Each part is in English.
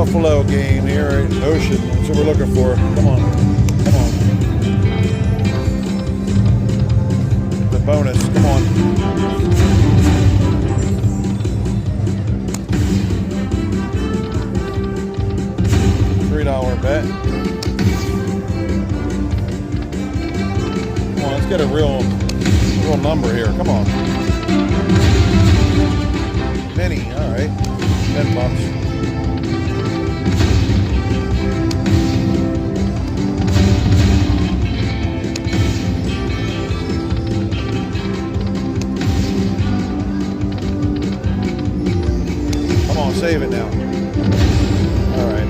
Buffalo game here at Ocean. That's what we're looking for. Come on. Come on. The bonus. Come on. $3 bet. Come on, let's get a real number here. Come on. Mini, all right. $10. Come on, save it now. All right.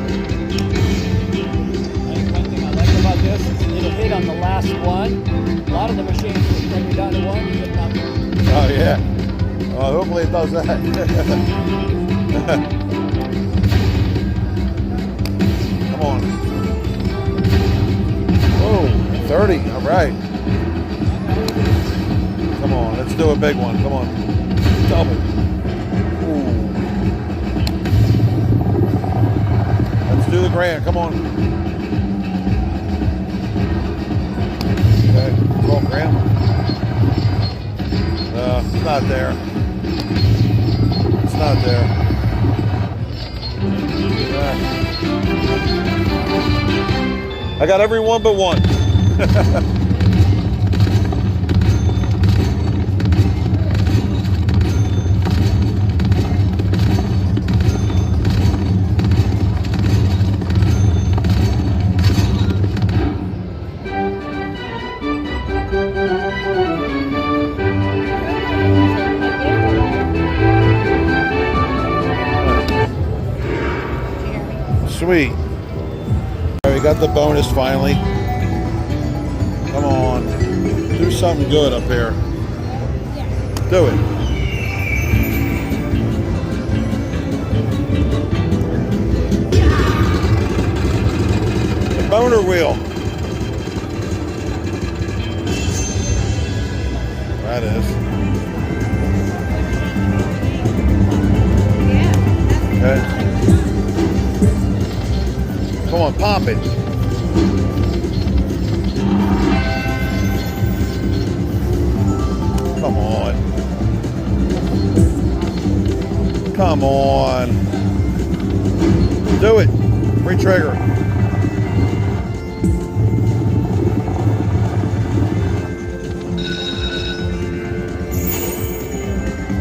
One thing I like about this is it'll hit on the last one. A lot of the machines, when you're down to one, you get nothing. Oh yeah. Well, hopefully it does that. Come on. Whoa, 30. All right. Come on, let's do a big one. Come on. Double. Ooh. Let's do the grand. Come on. Okay, 12 grand. It's not there. It's not there. I got every one but one. Sweet. All right, we got the bonus finally. Come on. Do something good up here. Do it. The boner wheel. That is. Okay. Come on, pop it. Come on. Come on. Do it. Re-trigger.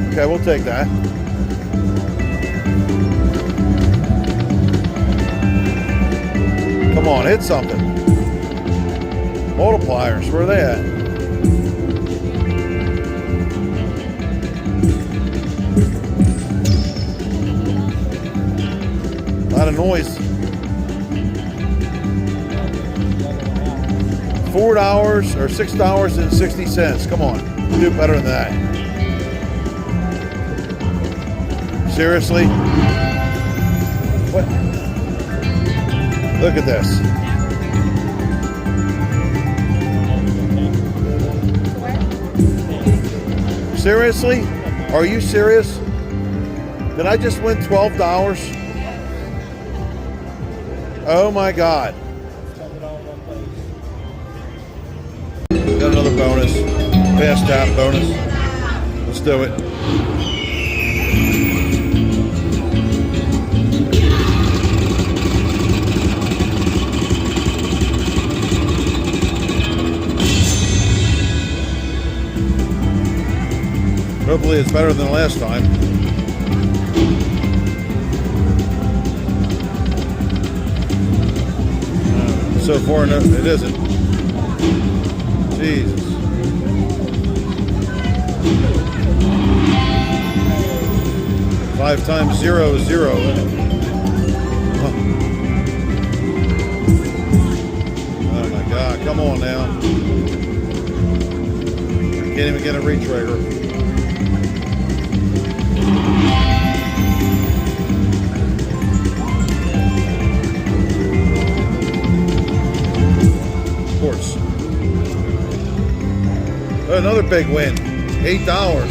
Okay, we'll take that. Come on, hit something. Multipliers, where are they at? A lot of noise. $4 or $6.60. Come on, do better than that. Seriously? What? Look at this. Seriously? Are you serious? Did I just win $12? Oh my God. Got another bonus. Fast tap bonus. Let's do it. Hopefully it's better than last time. So far, no, it isn't. Jesus. Five times 0 is 0. Huh. Oh my God, come on now. Can't even get a re-trigger. Another big win. $8.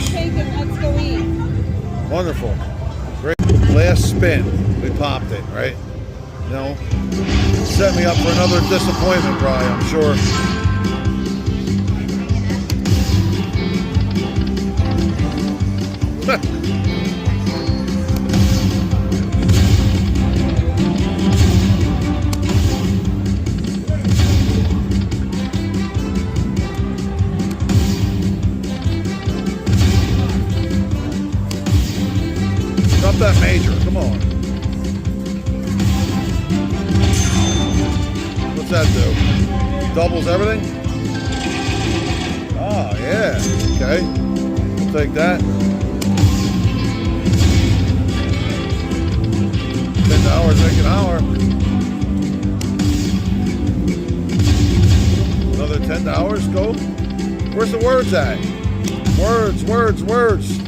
Take it, let's go eat. Wonderful. Great. Last spin. We popped it, right? know, set me up for another disappointment, probably, I'm sure. Drop that major, come on. What's that do? Doubles everything? Oh, yeah. Okay. We'll take that. $10, make an hour. Another $10, go. Where's the words at? Words, words, words.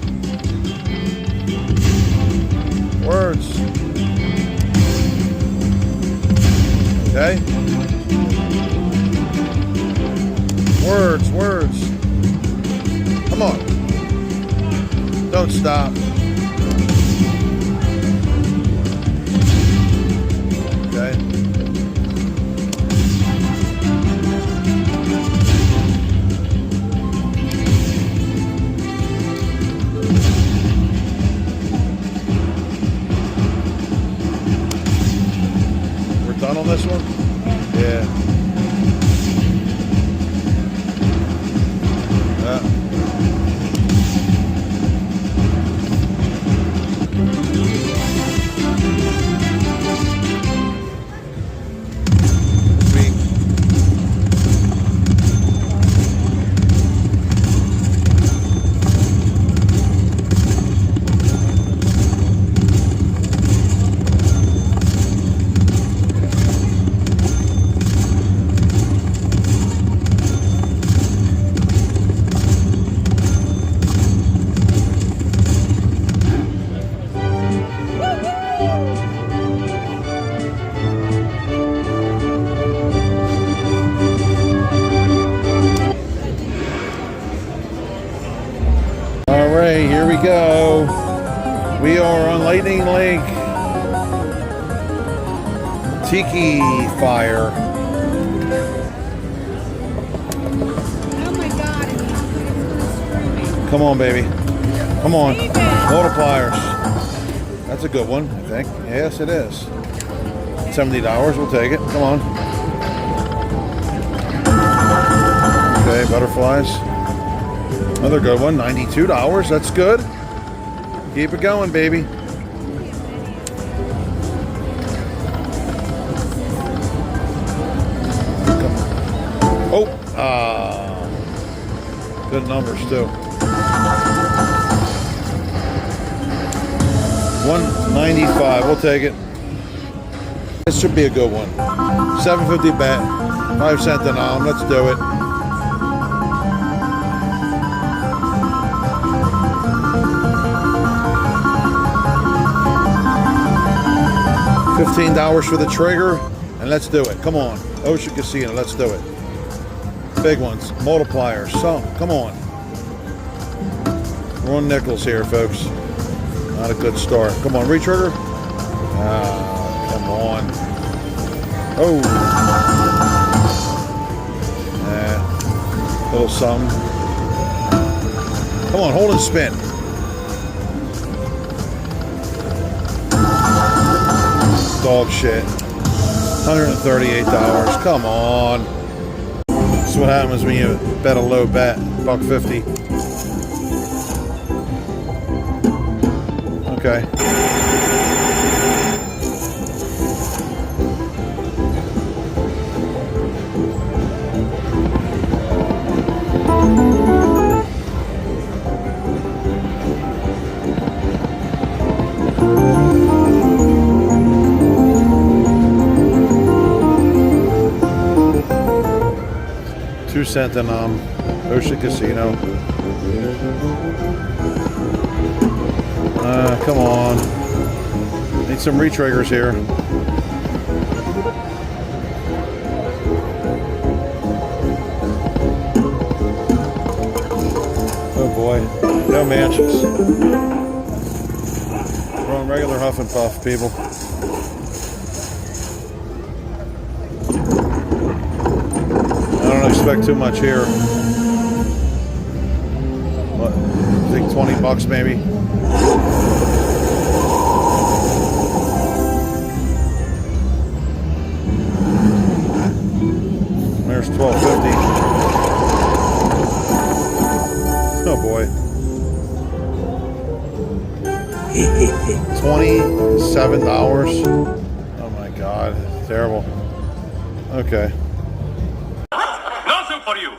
Words. Okay. Words, words. Come on. Don't stop. Okay. We're done on this one? Yeah. Sweet. 'Alright, here we go. We are on Lightning Lake. Tiki Fire. Oh my God, it's gonna screw me. Come on, baby. Come on. Multipliers. That's a good one, I think. Yes, it is. $70, we'll take it. Come on. Okay, butterflies. Another good one, $92. That's good. Keep it going, baby. Oh, good numbers too. 195. We'll take it. This should be a good one. 750 bet, 5 cent denom. Let's do it. $15 for the trigger, and let's do it. Come on, Ocean Casino. Let's do it. Big ones, multipliers. Some. Come on. We're on nickels here, folks. Not a good start. Come on, retrigger. Come on. Oh. Little something. Come on, hold and spin. Dog shit. $138. Come on. That's what happens when you bet a low bet. $1.50. Okay. $2 denom. Ocean Casino. Come on. Need some retriggers here. Oh boy. No mansions. We're on regular Huff and Puff, people. expect too much here. What? I think 20 bucks maybe. There's $12.50. Oh boy. $27. Oh my God, terrible. Okay. Nothing for you.